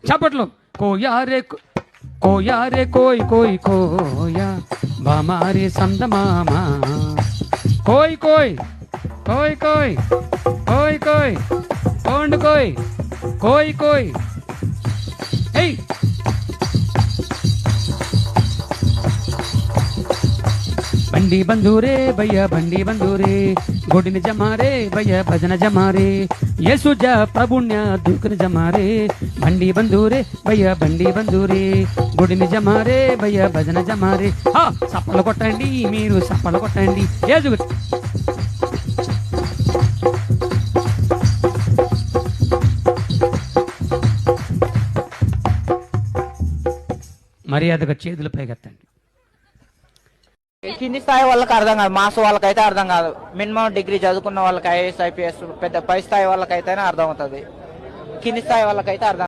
చప్పట్లు. కోయారే కోయారే కోయ్ కోయ్ కోయా బామారే సందమామా కోయ్ కోయ్ కోయ్ కోయ్ కోయ్ కోయ్ కోండు కోయ్ కోయ్ కోయ్. ఏయ్ బండి బంధూరే భయ్య బండి బంధూరే గొడిని జమారే భయ్య భజన జమారే యేసుజ ప్రభుణ్య దూకుని జమారే బండి బంధూరే భయ్య బండి బంధూరే గొడిని జమారే భయ్య భజన జమారే. సప్పలు కొట్టండి మీరు సప్పలు కొట్టండి. యేసు మర్యాదగా చేతులు పైకెత్తండి. కింది స్థాయి వాళ్ళకి అర్థం కాదు, మాస్ వాళ్ళకైతే అర్థం కాదు. మినిమం డిగ్రీ చదువుకున్న వాళ్ళకి, ఐఏఎస్ ఐపీఎస్ పెద్ద పై స్థాయి వాళ్ళకైతేనే అర్థం అవుతుంది. కింది స్థాయి వాళ్ళకైతే అర్థం